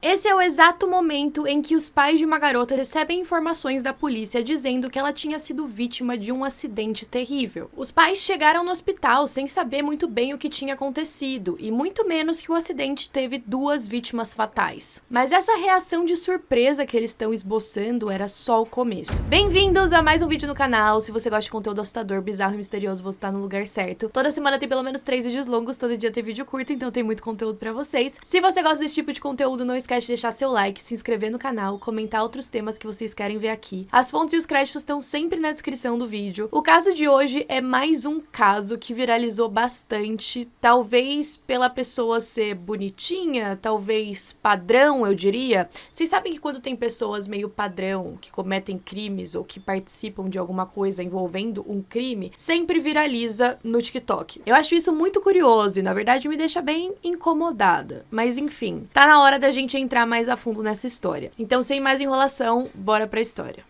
Esse é o exato momento em que os pais de uma garota recebem informações da polícia dizendo que ela tinha sido vítima de um acidente terrível. Os pais chegaram no hospital sem saber muito bem o que tinha acontecido, e muito menos que o acidente teve 2 vítimas fatais. Mas essa reação de surpresa que eles estão esboçando era só o começo. Bem-vindos a mais um vídeo no canal. Se você gosta de conteúdo assustador, bizarro e misterioso, você tá no lugar certo. Toda semana tem pelo menos 3 vídeos longos, todo dia tem vídeo curto, então tem muito conteúdo pra vocês. Se você gosta desse tipo de conteúdo, não esquece de deixar seu like, se inscrever no canal, comentar outros temas que vocês querem ver aqui. As fontes e os créditos estão sempre na descrição do vídeo. O caso de hoje é mais um caso que viralizou bastante, talvez pela pessoa ser bonitinha, talvez padrão, eu diria. Vocês sabem que quando tem pessoas meio padrão, que cometem crimes ou que participam de alguma coisa envolvendo um crime, sempre viraliza no TikTok. Eu acho isso muito curioso e, na verdade, me deixa bem incomodada. Mas, enfim, tá na hora da gente entrar mais a fundo nessa história. Então, sem mais enrolação, bora pra história.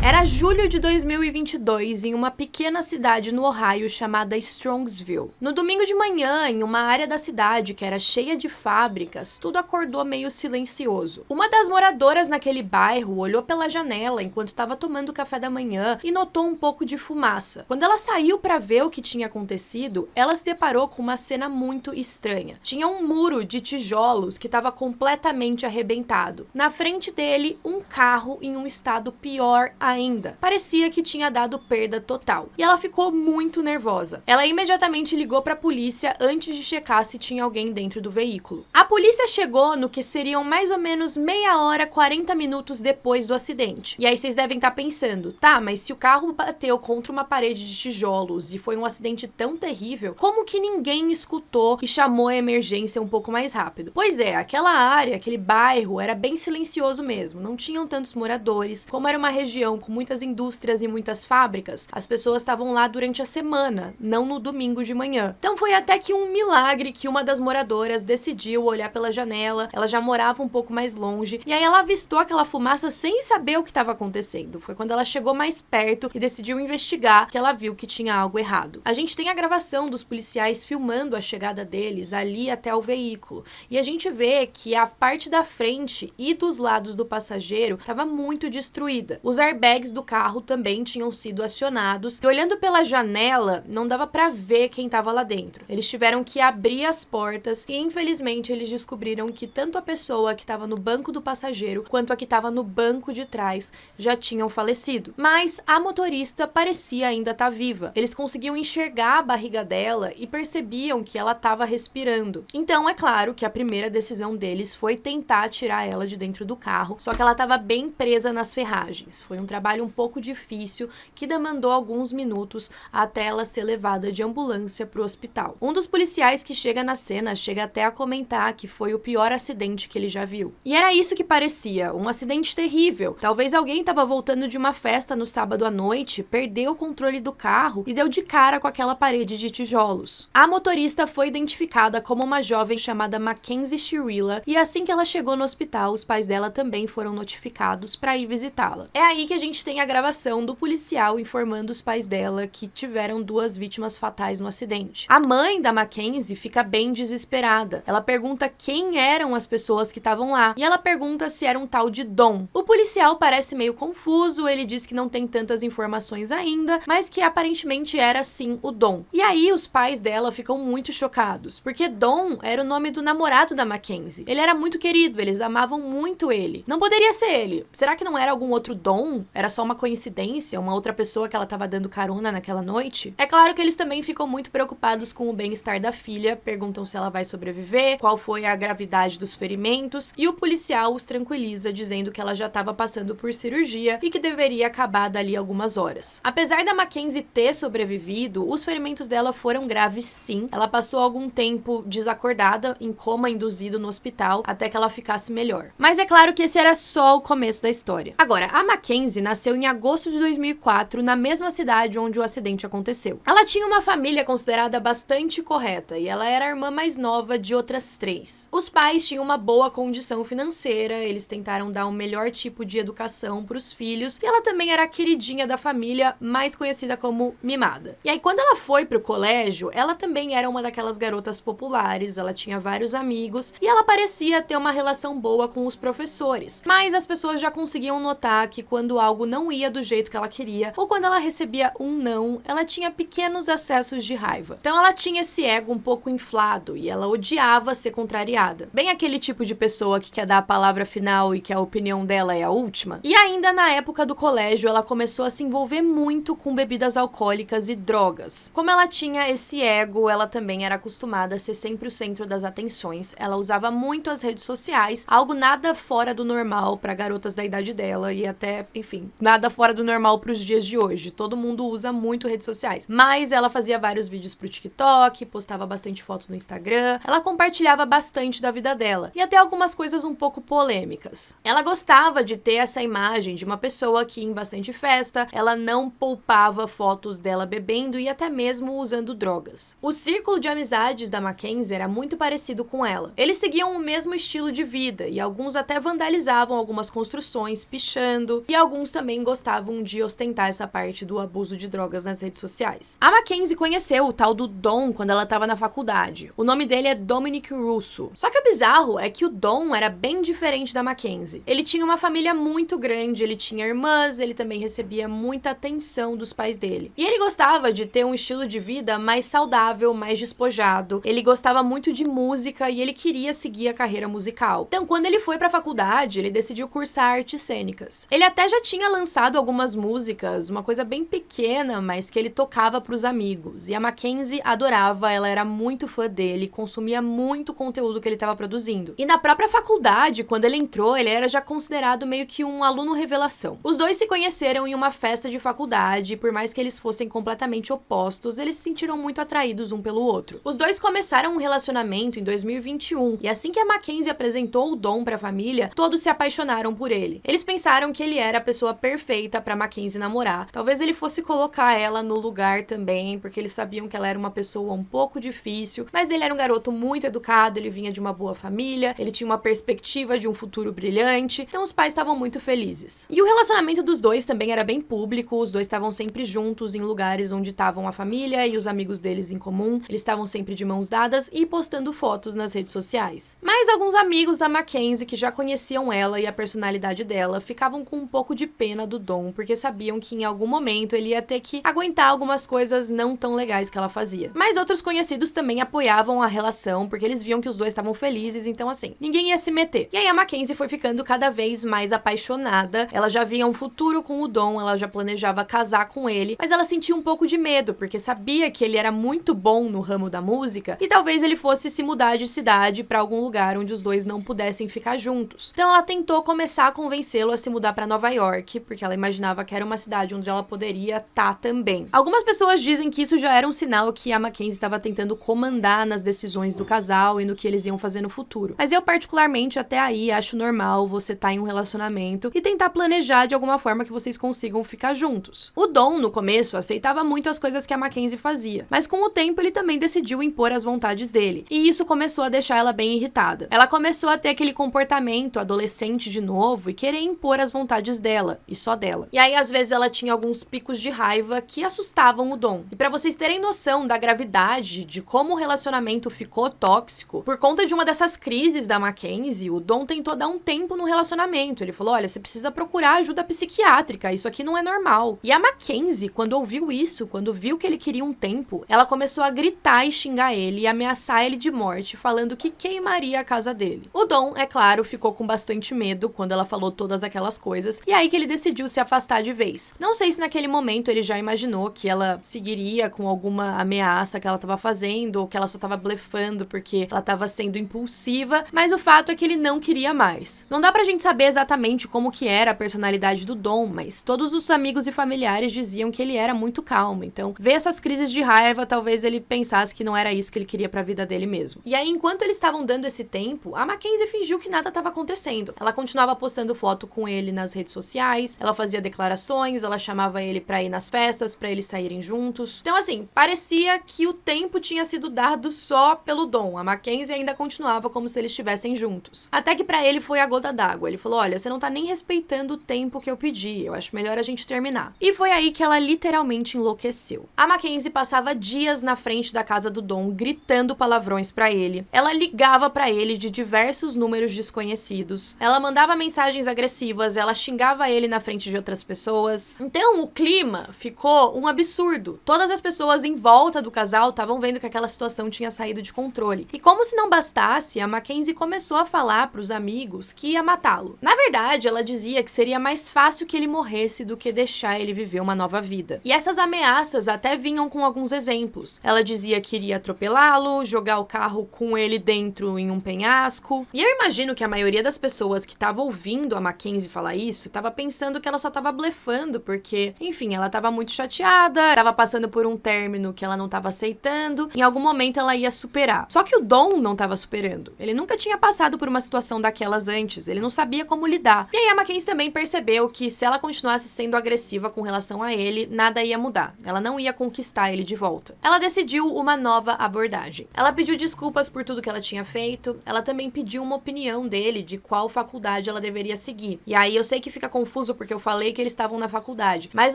Era julho de 2022, em uma pequena cidade no Ohio chamada Strongsville. No domingo de manhã, em uma área da cidade que era cheia de fábricas, tudo acordou meio silencioso. Uma das moradoras naquele bairro olhou pela janela enquanto estava tomando café da manhã e notou um pouco de fumaça. Quando ela saiu para ver o que tinha acontecido, ela se deparou com uma cena muito estranha. Tinha um muro de tijolos que estava completamente arrebentado. Na frente dele, um carro em um estado pior ainda. Parecia que tinha dado perda total. E ela ficou muito nervosa. Ela imediatamente ligou para a polícia antes de checar se tinha alguém dentro do veículo. A polícia chegou no que seriam mais ou menos meia hora, 40 minutos depois do acidente. E aí vocês devem estar pensando, tá, mas se o carro bateu contra uma parede de tijolos e foi um acidente tão terrível, como que ninguém escutou e chamou a emergência um pouco mais rápido? Pois é, aquela área, aquele bairro era bem silencioso mesmo. Não tinham tantos moradores. Como era uma região com muitas indústrias e muitas fábricas, as pessoas estavam lá durante a semana, não no domingo de manhã. Então foi até que um milagre que uma das moradoras decidiu olhar pela janela. Ela já morava um pouco mais longe, e aí ela avistou aquela fumaça sem saber o que estava acontecendo. Foi quando ela chegou mais perto e decidiu investigar que ela viu que tinha algo errado. A gente tem a gravação dos policiais filmando a chegada deles ali até o veículo, e a gente vê que a parte da frente e dos lados do passageiro estava muito destruída. Os airbags do carro também tinham sido acionados, e olhando pela janela, não dava pra ver quem tava lá dentro. Eles tiveram que abrir as portas e, infelizmente, eles descobriram que tanto a pessoa que tava no banco do passageiro quanto a que tava no banco de trás já tinham falecido. Mas a motorista parecia ainda estar viva. Eles conseguiam enxergar a barriga dela e percebiam que ela tava respirando. Então, é claro que a primeira decisão deles foi tentar tirar ela de dentro do carro, só que ela tava bem presa nas ferragens. Foi um trabalho um pouco difícil que demandou alguns minutos até ela ser levada de ambulância para o hospital. Um dos policiais que chega na cena chega até a comentar que foi o pior acidente que ele já viu. E era isso que parecia, um acidente terrível. Talvez alguém estava voltando de uma festa no sábado à noite, perdeu o controle do carro e deu de cara com aquela parede de tijolos. A motorista foi identificada como uma jovem chamada Mackenzie Shirilla, e assim que ela chegou no hospital, os pais dela também foram notificados para ir visitá-la. É aí que a gente tem a gravação do policial informando os pais dela que tiveram 2 vítimas fatais no acidente. A mãe da Mackenzie fica bem desesperada. Ela pergunta quem eram as pessoas que estavam lá, e ela pergunta se era um tal de Dom. O policial parece meio confuso, ele diz que não tem tantas informações ainda, mas que aparentemente era sim o Dom. E aí os pais dela ficam muito chocados, porque Dom era o nome do namorado da Mackenzie. Ele era muito querido, eles amavam muito ele. Não poderia ser ele. Será que não era algum outro Dom? Era só uma coincidência, uma outra pessoa que ela estava dando carona naquela noite? É claro que eles também ficam muito preocupados com o bem-estar da filha, perguntam se ela vai sobreviver, qual foi a gravidade dos ferimentos, e o policial os tranquiliza, dizendo que ela já estava passando por cirurgia e que deveria acabar dali algumas horas. Apesar da Mackenzie ter sobrevivido, os ferimentos dela foram graves sim. Ela passou algum tempo desacordada, em coma induzido no hospital, até que ela ficasse melhor. Mas é claro que esse era só o começo da história. Agora, a Mackenzie nasceu em agosto de 2004, na mesma cidade onde o acidente aconteceu. Ela tinha uma família considerada bastante correta e ela era a irmã mais nova de outras 3. Os pais tinham uma boa condição financeira, eles tentaram dar o melhor tipo de educação para os filhos e ela também era a queridinha da família, mais conhecida como mimada. E aí quando ela foi pro colégio, ela também era uma daquelas garotas populares, ela tinha vários amigos e ela parecia ter uma relação boa com os professores. Mas as pessoas já conseguiam notar que quando algo não ia do jeito que ela queria, ou quando ela recebia um não, ela tinha pequenos acessos de raiva. Então ela tinha esse ego um pouco inflado e ela odiava ser contrariada. Bem aquele tipo de pessoa que quer dar a palavra final e que a opinião dela é a última. E ainda na época do colégio, ela começou a se envolver muito com bebidas alcoólicas e drogas. Como ela tinha esse ego, ela também era acostumada a ser sempre o centro das atenções. Ela usava muito as redes sociais, algo nada fora do normal para garotas da idade dela e até, enfim, nada fora do normal para os dias de hoje. Todo mundo usa muito redes sociais. Mas ela fazia vários vídeos pro TikTok, postava bastante foto no Instagram, ela compartilhava bastante da vida dela e até algumas coisas um pouco polêmicas. Ela gostava de ter essa imagem de uma pessoa que em bastante festa, ela não poupava fotos dela bebendo e até mesmo usando drogas. O círculo de amizades da Mackenzie era muito parecido com ela. Eles seguiam o mesmo estilo de vida e alguns até vandalizavam algumas construções, pichando, e alguns também gostavam de ostentar essa parte do abuso de drogas nas redes sociais. A Mackenzie conheceu o tal do Dom quando ela estava na faculdade. O nome dele é Dominic Russo. Só que o bizarro é que o Dom era bem diferente da Mackenzie. Ele tinha uma família muito grande, ele tinha irmãs, ele também recebia muita atenção dos pais dele. E ele gostava de ter um estilo de vida mais saudável, mais despojado. Ele gostava muito de música e ele queria seguir a carreira musical. Então, quando ele foi pra faculdade, ele decidiu cursar artes cênicas. Ele até já tinha lançado algumas músicas, uma coisa bem pequena, mas que ele tocava pros amigos. E a Mackenzie adorava, ela era muito fã dele, consumia muito conteúdo que ele estava produzindo. E na própria faculdade, quando ele entrou, ele era já considerado meio que um aluno revelação. Os dois se conheceram em uma festa de faculdade, e por mais que eles fossem completamente opostos, eles se sentiram muito atraídos um pelo outro. Os dois começaram um relacionamento em 2021, e assim que a Mackenzie apresentou o Dom pra família, todos se apaixonaram por ele. Eles pensaram que ele era a pessoa perfeita pra Mackenzie namorar. Talvez ele fosse colocar ela no lugar também, porque eles sabiam que ela era uma pessoa um pouco difícil, mas ele era um garoto muito educado, ele vinha de uma boa família, ele tinha uma perspectiva de um futuro brilhante, então os pais estavam muito felizes. E o relacionamento dos dois também era bem público, os dois estavam sempre juntos em lugares onde estavam a família e os amigos deles em comum, eles estavam sempre de mãos dadas e postando fotos nas redes sociais. Mas alguns amigos da Mackenzie que já conheciam ela e a personalidade dela ficavam com um pouco de pena do Dom, porque sabiam que em algum momento ele ia ter que aguentar algumas coisas não tão legais que ela fazia. Mas outros conhecidos também apoiavam a relação, porque eles viam que os dois estavam felizes, então assim, ninguém ia se meter. E aí a Mackenzie foi ficando cada vez mais apaixonada, ela já via um futuro com o Dom, ela já planejava casar com ele, mas ela sentia um pouco de medo, porque sabia que ele era muito bom no ramo da música e talvez ele fosse se mudar de cidade pra algum lugar onde os dois não pudessem ficar juntos. Então ela tentou começar a convencê-lo a se mudar pra Nova York, porque ela imaginava que era uma cidade onde ela poderia estar também. Algumas pessoas dizem que isso já era um sinal que a Mackenzie estava tentando comandar nas decisões do casal e no que eles iam fazer no futuro. Mas eu particularmente até aí acho normal você estar em um relacionamento e tentar planejar de alguma forma que vocês consigam ficar juntos. O Dom no começo aceitava muito as coisas que a Mackenzie fazia, mas com o tempo ele também decidiu impor as vontades dele, e isso começou a deixar ela bem irritada. Ela começou a ter aquele comportamento adolescente de novo e querer impor as vontades dela, e só dela. E aí às vezes ela tinha alguns picos de raiva que assustavam o Dom. E pra vocês terem noção da gravidade de como o relacionamento ficou tóxico, por conta de uma dessas crises da Mackenzie, o Dom tentou dar um tempo no relacionamento. Ele falou, olha, você precisa procurar ajuda psiquiátrica, isso aqui não é normal. E a Mackenzie, quando ouviu isso, quando viu que ele queria um tempo, ela começou a gritar e xingar ele e ameaçar ele de morte, falando que queimaria a casa dele. O Dom, é claro, ficou com bastante medo quando ela falou todas aquelas coisas, e aí que ele decidiu se afastar de vez. Não sei se naquele momento ele já imaginou que ela seguiria com alguma ameaça que ela estava fazendo, ou que ela só estava blefando porque ela estava sendo impulsiva, mas o fato é que ele não queria mais. Não dá pra gente saber exatamente como que era a personalidade do Dom, mas todos os amigos e familiares diziam que ele era muito calmo, então ver essas crises de raiva, talvez ele pensasse que não era isso que ele queria pra vida dele mesmo. E aí, enquanto eles estavam dando esse tempo, a Mackenzie fingiu que nada estava acontecendo. Ela continuava postando foto com ele nas redes sociais, atrás, ela fazia declarações, ela chamava ele pra ir nas festas, pra eles saírem juntos. Então, assim, parecia que o tempo tinha sido dado só pelo Dom. A Mackenzie ainda continuava como se eles estivessem juntos. Até que pra ele foi a gota d'água. Ele falou, olha, você não tá nem respeitando o tempo que eu pedi, eu acho melhor a gente terminar. E foi aí que ela literalmente enlouqueceu. A Mackenzie passava dias na frente da casa do Dom, gritando palavrões pra ele. Ela ligava pra ele de diversos números desconhecidos. Ela mandava mensagens agressivas, ela xingava ele na frente de outras pessoas. Então, o clima ficou um absurdo. Todas as pessoas em volta do casal estavam vendo que aquela situação tinha saído de controle. E como se não bastasse, a Mackenzie começou a falar pros amigos que ia matá-lo. Na verdade, ela dizia que seria mais fácil que ele morresse do que deixar ele viver uma nova vida. E essas ameaças até vinham com alguns exemplos. Ela dizia que iria atropelá-lo, jogar o carro com ele dentro em um penhasco. E eu imagino que a maioria das pessoas que tava ouvindo a Mackenzie falar isso, tava pensando que ela só tava blefando, porque, enfim, ela tava muito chateada, tava passando por um término que ela não tava aceitando, em algum momento ela ia superar. Só que o Dom não tava superando. Ele nunca tinha passado por uma situação daquelas antes, ele não sabia como lidar. E aí a Mackenzie também percebeu que se ela continuasse sendo agressiva com relação a ele, nada ia mudar. Ela não ia conquistar ele de volta. Ela decidiu uma nova abordagem. Ela pediu desculpas por tudo que ela tinha feito, ela também pediu uma opinião dele de qual faculdade ela deveria seguir. E aí eu sei que fica confuso porque eu falei que eles estavam na faculdade, mas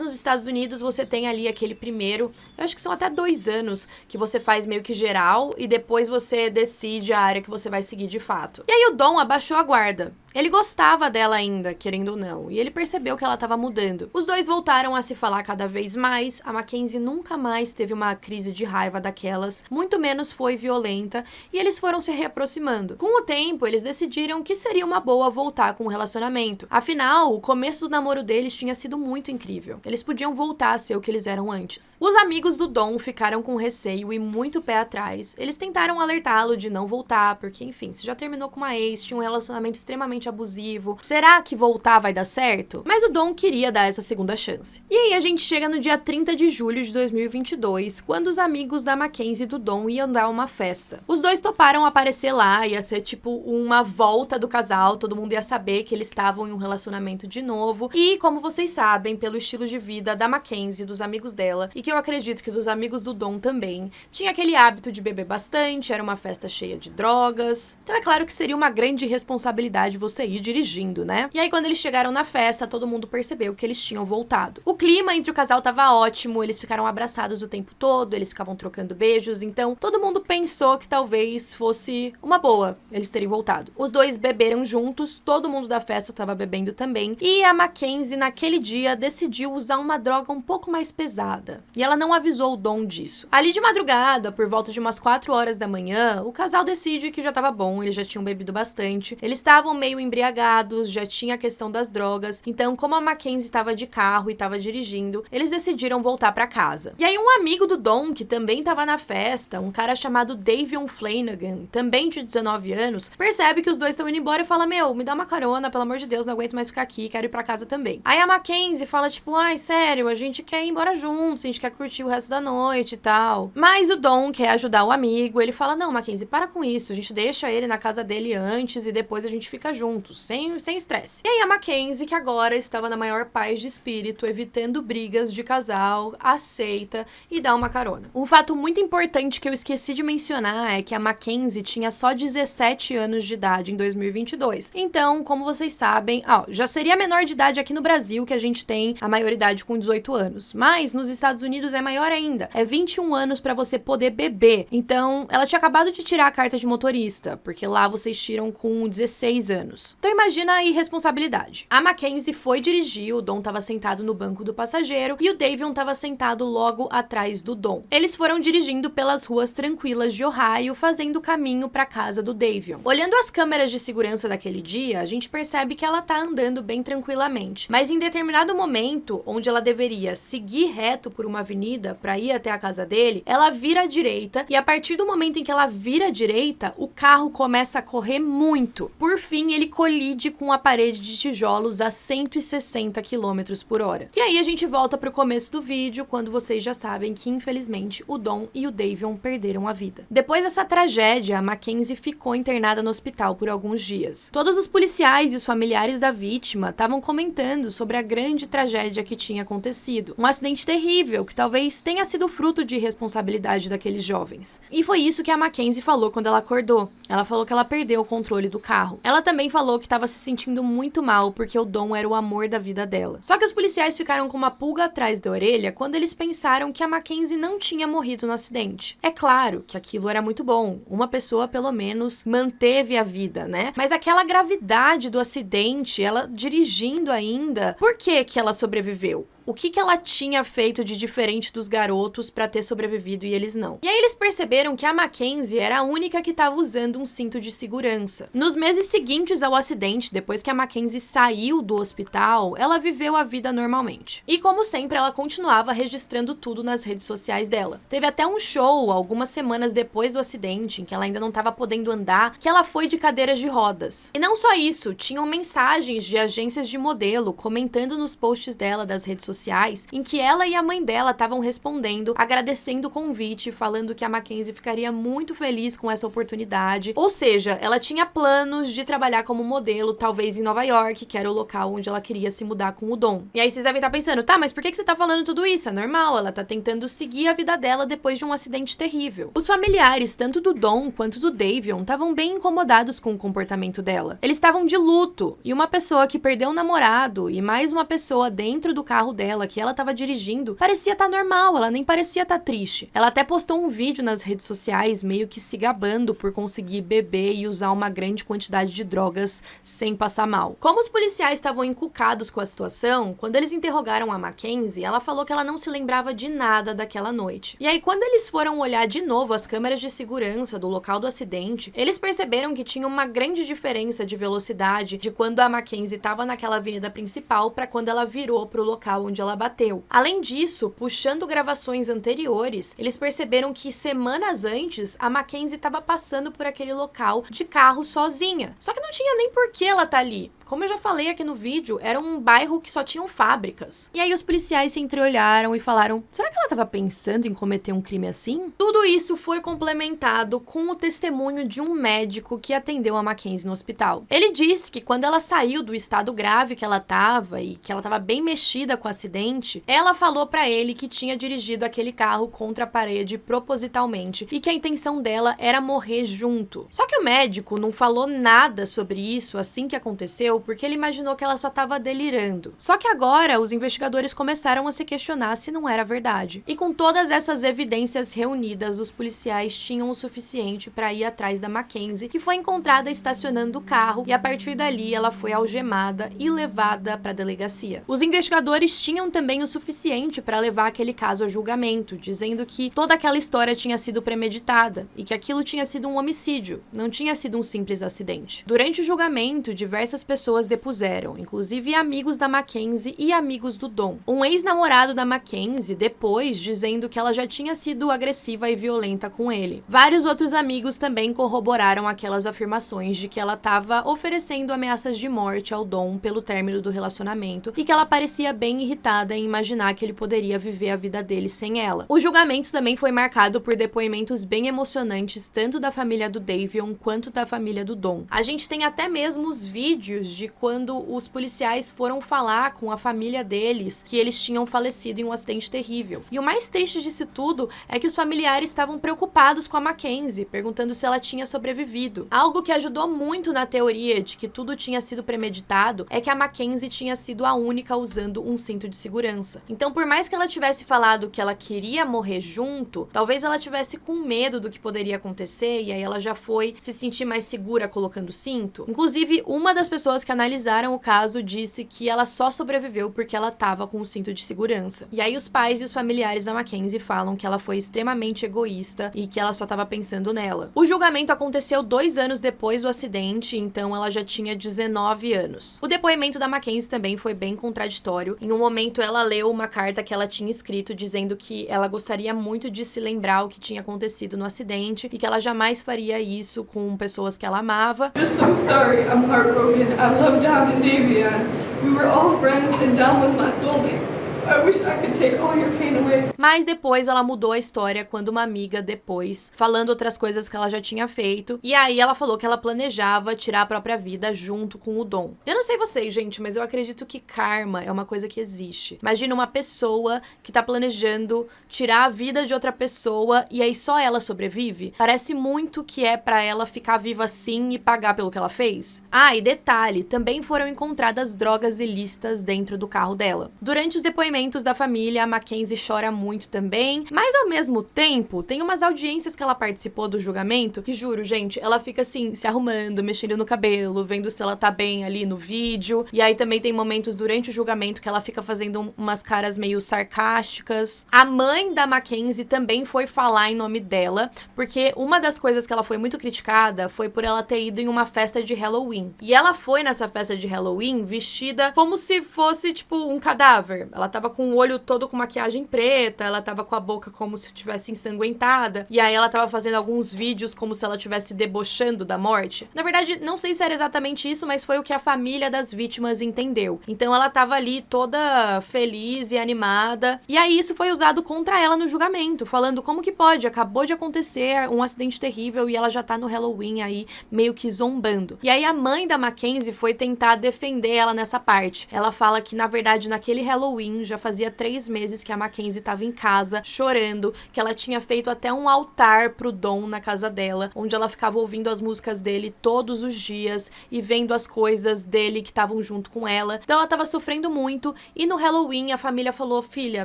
nos Estados Unidos você tem ali aquele primeiro, eu acho que são até 2 anos, que você faz meio que geral e depois você decide a área que você vai seguir de fato. E aí o Dom abaixou a guarda. Ele gostava dela ainda, querendo ou não, e ele percebeu que ela estava mudando. Os dois voltaram a se falar cada vez mais, a Mackenzie nunca mais teve uma crise de raiva daquelas, muito menos foi violenta, e eles foram se reaproximando. Com o tempo, eles decidiram que seria uma boa voltar com o relacionamento. Afinal, o começo do namoro deles tinha sido muito incrível. Eles podiam voltar a ser o que eles eram antes. Os amigos do Dom ficaram com receio e muito pé atrás. Eles tentaram alertá-lo de não voltar, porque, enfim, se já terminou com uma ex, tinha um relacionamento extremamente abusivo. Será que voltar vai dar certo? Mas o Dom queria dar essa segunda chance. E aí a gente chega no dia 30 de julho de 2022, quando os amigos da Mackenzie e do Dom iam dar uma festa. Os dois toparam aparecer lá, ia ser tipo uma volta do casal, todo mundo ia saber que eles estavam em um relacionamento de novo. E como vocês sabem, pelo estilo de vida da Mackenzie, dos amigos dela, e que eu acredito que dos amigos do Dom também, tinha aquele hábito de beber bastante, era uma festa cheia de drogas. Então é claro que seria uma grande responsabilidade você ir dirigindo, né? E aí quando eles chegaram na festa, todo mundo percebeu que eles tinham voltado. O clima entre o casal tava ótimo, eles ficaram abraçados o tempo todo, eles ficavam trocando beijos, então todo mundo pensou que talvez fosse uma boa eles terem voltado. Os dois beberam juntos, todo mundo da festa tava bebendo também, e a Mackenzie naquele dia decidiu usar uma droga um pouco mais pesada. E ela não avisou o Dom disso. Ali de madrugada, por volta de umas 4 horas da manhã, o casal decide que já tava bom, eles já tinham bebido bastante, eles estavam meio embriagados, já tinha a questão das drogas, então como a Mackenzie estava de carro e estava dirigindo, eles decidiram voltar pra casa. E aí um amigo do Dom, que também estava na festa, um cara chamado Davion Flanagan, também de 19 anos, percebe que os dois estão indo embora e fala, meu, me dá uma carona, pelo amor de Deus, não aguento mais ficar aqui, quero ir pra casa também. Aí a Mackenzie fala tipo, ai, sério, a gente quer ir embora juntos, a gente quer curtir o resto da noite e tal. Mas o Dom quer ajudar o amigo, ele fala, não, Mackenzie, para com isso, a gente deixa ele na casa dele antes e depois a gente fica junto. Sem estresse. E aí a Mackenzie, que agora estava na maior paz de espírito, evitando brigas de casal, aceita e dá uma carona. Um fato muito importante que eu esqueci de mencionar é que a Mackenzie tinha só 17 anos de idade em 2022. Então, como vocês sabem, já seria menor de idade aqui no Brasil, que a gente tem a maioridade com 18 anos. Mas nos Estados Unidos é maior ainda. É 21 anos pra você poder beber. Então, ela tinha acabado de tirar a carta de motorista, porque lá vocês tiram com 16 anos. Então imagina a irresponsabilidade. A Mackenzie foi dirigir, o Dom estava sentado no banco do passageiro e o Davion estava sentado logo atrás do Dom. Eles foram dirigindo pelas ruas tranquilas de Ohio, fazendo o caminho para casa do Davion. Olhando as câmeras de segurança daquele dia, a gente percebe que ela tá andando bem tranquilamente. Mas em determinado momento, onde ela deveria seguir reto por uma avenida para ir até a casa dele, ela vira à direita e a partir do momento em que ela vira à direita, o carro começa a correr muito. Por fim, ele colide com a parede de tijolos a 160 km por hora. E aí a gente volta pro começo do vídeo, quando vocês já sabem que, infelizmente, o Dom e o Davion perderam a vida. Depois dessa tragédia, a Mackenzie ficou internada no hospital por alguns dias. Todos os policiais e os familiares da vítima estavam comentando sobre a grande tragédia que tinha acontecido. Um acidente terrível, que talvez tenha sido fruto de irresponsabilidade daqueles jovens. E foi isso que a Mackenzie falou quando ela acordou. Ela falou que ela perdeu o controle do carro. Ela também falou que estava se sentindo muito mal porque o Dom era o amor da vida dela. Só que os policiais ficaram com uma pulga atrás da orelha quando eles pensaram que a Mackenzie não tinha morrido no acidente. É claro que aquilo era muito bom. Uma pessoa, pelo menos, manteve a vida, né? Mas aquela gravidade do acidente, ela dirigindo ainda, por que que ela sobreviveu? O que ela tinha feito de diferente dos garotos pra ter sobrevivido e eles não? E aí eles perceberam que a Mackenzie era a única que estava usando um cinto de segurança. Nos meses seguintes ao acidente, depois que a Mackenzie saiu do hospital, ela viveu a vida normalmente. E como sempre, ela continuava registrando tudo nas redes sociais dela. Teve até um show, algumas semanas depois do acidente, em que ela ainda não estava podendo andar, que ela foi de cadeiras de rodas. E não só isso, tinham mensagens de agências de modelo comentando nos posts dela das redes sociais, em que ela e a mãe dela estavam respondendo, agradecendo o convite, falando que a Mackenzie ficaria muito feliz com essa oportunidade. Ou seja, ela tinha planos de trabalhar como modelo, talvez em Nova York, que era o local onde ela queria se mudar com o Dom. E aí vocês devem estar pensando, tá, mas por que você tá falando tudo isso? É normal, ela tá tentando seguir a vida dela depois de um acidente terrível. Os familiares, tanto do Dom quanto do Davion, estavam bem incomodados com o comportamento dela. Eles estavam de luto, e uma pessoa que perdeu um namorado e mais uma pessoa dentro do carro dela, que ela tava dirigindo, parecia estar normal, ela nem parecia estar triste. Ela até postou um vídeo nas redes sociais meio que se gabando por conseguir beber e usar uma grande quantidade de drogas sem passar mal. Como os policiais estavam encucados com a situação, quando eles interrogaram a Mackenzie, ela falou que ela não se lembrava de nada daquela noite. E aí, quando eles foram olhar de novo as câmeras de segurança do local do acidente, eles perceberam que tinha uma grande diferença de velocidade de quando a Mackenzie estava naquela avenida principal para quando ela virou pro local onde ela bateu. Além disso, puxando gravações anteriores, eles perceberam que semanas antes, a Mackenzie estava passando por aquele local de carro sozinha. Só que não tinha nem por que ela tá ali. Como eu já falei aqui no vídeo, era um bairro que só tinham fábricas. E aí os policiais se entreolharam e falaram, será que ela estava pensando em cometer um crime assim? Tudo isso foi complementado com o testemunho de um médico que atendeu a Mackenzie no hospital. Ele disse que quando ela saiu do estado grave que ela estava e que ela estava bem mexida com o acidente, ela falou pra ele que tinha dirigido aquele carro contra a parede propositalmente e que a intenção dela era morrer junto. Só que o médico não falou nada sobre isso assim que aconteceu, porque ele imaginou que ela só estava delirando. Só que agora os investigadores começaram a se questionar se não era verdade. E com todas essas evidências reunidas, os policiais tinham o suficiente para ir atrás da Mackenzie, que foi encontrada estacionando o carro, e a partir dali ela foi algemada e levada para a delegacia. Os investigadores tinham também o suficiente para levar aquele caso a julgamento, dizendo que toda aquela história tinha sido premeditada e que aquilo tinha sido um homicídio, não tinha sido um simples acidente. Durante o julgamento, diversas pessoas depuseram, inclusive amigos da Mackenzie e amigos do Dom. Um ex-namorado da Mackenzie, depois, dizendo que ela já tinha sido agressiva e violenta com ele. Vários outros amigos também corroboraram aquelas afirmações de que ela estava oferecendo ameaças de morte ao Dom pelo término do relacionamento e que ela parecia bem irritada em imaginar que ele poderia viver a vida dele sem ela. O julgamento também foi marcado por depoimentos bem emocionantes, tanto da família do Davion quanto da família do Dom. A gente tem até mesmo os vídeos de quando os policiais foram falar com a família deles que eles tinham falecido em um acidente terrível. E o mais triste disso tudo é que os familiares estavam preocupados com a Mackenzie, perguntando se ela tinha sobrevivido. Algo que ajudou muito na teoria de que tudo tinha sido premeditado é que a Mackenzie tinha sido a única usando um cinto de segurança. Então, por mais que ela tivesse falado que ela queria morrer junto, talvez ela tivesse com medo do que poderia acontecer e aí ela já foi se sentir mais segura colocando o cinto. Inclusive, uma das pessoas pessoas que analisaram o caso disse que ela só sobreviveu porque ela tava com o cinto de segurança. E aí os pais e os familiares da Mackenzie falam que ela foi extremamente egoísta e que ela só tava pensando nela. O julgamento aconteceu 2 anos depois do acidente, então ela já tinha 19 anos. O depoimento da Mackenzie também foi bem contraditório. Em um momento ela leu uma carta que ela tinha escrito dizendo que ela gostaria muito de se lembrar o que tinha acontecido no acidente e que ela jamais faria isso com pessoas que ela amava. Just so sorry, I'm heartbroken. I love Dom and Davion. We were all friends and Dom was my soulmate. I wish I could take all your pain away. Mas depois ela mudou a história quando uma amiga depois, falando outras coisas que ela já tinha feito, e aí ela falou que ela planejava tirar a própria vida junto com o Dom. Eu não sei vocês, gente, mas eu acredito que karma é uma coisa que existe. Imagina uma pessoa que tá planejando tirar a vida de outra pessoa e aí só ela sobrevive. Parece muito que é pra ela ficar viva assim e pagar pelo que ela fez. Ah, e detalhe, também foram encontradas drogas ilícitas dentro do carro dela. Durante os depoimentos da família, a Mackenzie chora muito também, mas ao mesmo tempo, tem umas audiências que ela participou do julgamento, que juro, gente, ela fica assim, se arrumando, mexendo no cabelo, vendo se ela tá bem ali no vídeo, e aí também tem momentos durante o julgamento que ela fica fazendo umas caras meio sarcásticas. A mãe da Mackenzie também foi falar em nome dela, porque uma das coisas que ela foi muito criticada foi por ela ter ido em uma festa de Halloween. E ela foi nessa festa de Halloween vestida como se fosse, tipo, um cadáver. Ela tava com o olho todo com maquiagem preta, ela tava com a boca como se estivesse ensanguentada, e aí ela tava fazendo alguns vídeos como se ela estivesse debochando da morte. Na verdade, não sei se era exatamente isso, mas foi o que a família das vítimas entendeu. Então ela tava ali toda feliz e animada, e aí isso foi usado contra ela no julgamento, falando como que pode, acabou de acontecer um acidente terrível e ela já tá no Halloween aí, meio que zombando. E aí a mãe da Mackenzie foi tentar defender ela nessa parte. Ela fala que, na verdade, naquele Halloween já fazia 3 meses que a Mackenzie tava em casa, chorando, que ela tinha feito até um altar pro Dom na casa dela, onde ela ficava ouvindo as músicas dele todos os dias e vendo as coisas dele que estavam junto com ela. Então ela tava sofrendo muito, e no Halloween a família falou: filha,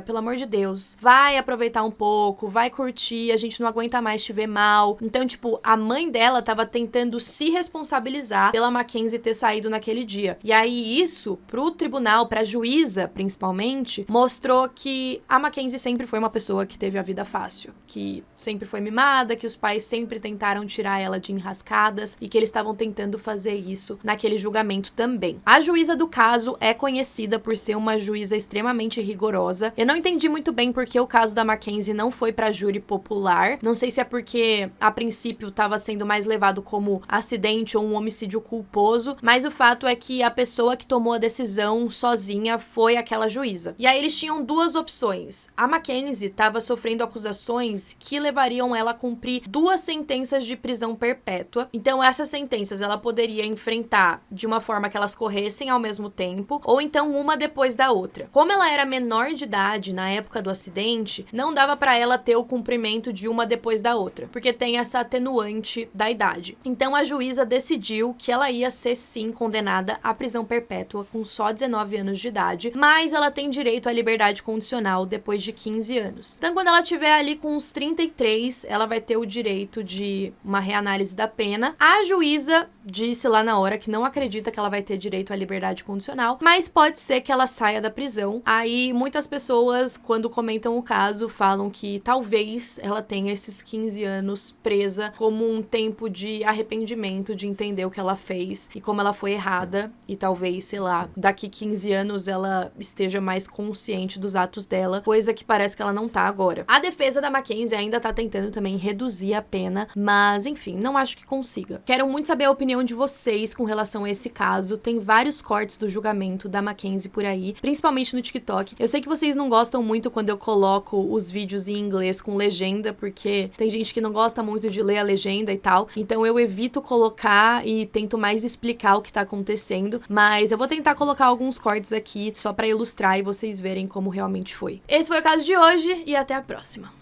pelo amor de Deus, vai aproveitar um pouco, vai curtir, a gente não aguenta mais te ver mal. Então, tipo, a mãe dela tava tentando se responsabilizar pela Mackenzie ter saído naquele dia. E aí isso, pro tribunal, pra juíza, principalmente, mostrou que a Mackenzie sempre foi uma pessoa que teve a vida fácil, que sempre foi mimada, que os pais sempre tentaram tirar ela de enrascadas e que eles estavam tentando fazer isso naquele julgamento também. A juíza do caso é conhecida por ser uma juíza extremamente rigorosa. Eu não entendi muito bem porque o caso da Mackenzie não foi pra júri popular. Não sei se é porque a princípio estava sendo mais levado como acidente ou um homicídio culposo, mas o fato é que a pessoa que tomou a decisão sozinha foi aquela juíza. E aí eles tinham 2 opções. A Mackenzie estava sofrendo acusações que levariam ela a cumprir 2 sentenças de prisão perpétua. Então essas sentenças ela poderia enfrentar de uma forma que elas corressem ao mesmo tempo, ou então uma depois da outra. Como ela era menor de idade na época do acidente, não dava para ela ter o cumprimento de uma depois da outra, porque tem essa atenuante da idade. Então a juíza decidiu que ela ia ser sim condenada à prisão perpétua com só 19 anos de idade, mas ela tem direito à liberdade condicional depois de 15 anos. Então quando ela tiver ali com uns 33, ela vai ter o direito de uma reanálise da pena. A juíza disse lá na hora que não acredita que ela vai ter direito à liberdade condicional, mas pode ser que ela saia da prisão. Aí muitas pessoas, quando comentam o caso, falam que talvez ela tenha esses 15 anos presa como um tempo de arrependimento, de entender o que ela fez e como ela foi errada, e talvez, sei lá, daqui 15 anos ela esteja mais consciente dos atos dela, coisa que parece que ela não tá agora. A defesa da Mackenzie ainda tá tentando também reduzir a pena, mas enfim, não acho que consiga. Quero muito saber a opinião de vocês com relação a esse caso. Tem vários cortes do julgamento da Mackenzie por aí, principalmente no TikTok. Eu sei que vocês não gostam muito quando eu coloco os vídeos em inglês com legenda, porque tem gente que não gosta muito de ler a legenda e tal, então eu evito colocar e tento mais explicar o que tá acontecendo, mas eu vou tentar colocar alguns cortes aqui só pra ilustrar e vocês verem como realmente foi. Esse foi o caso de hoje e até a próxima.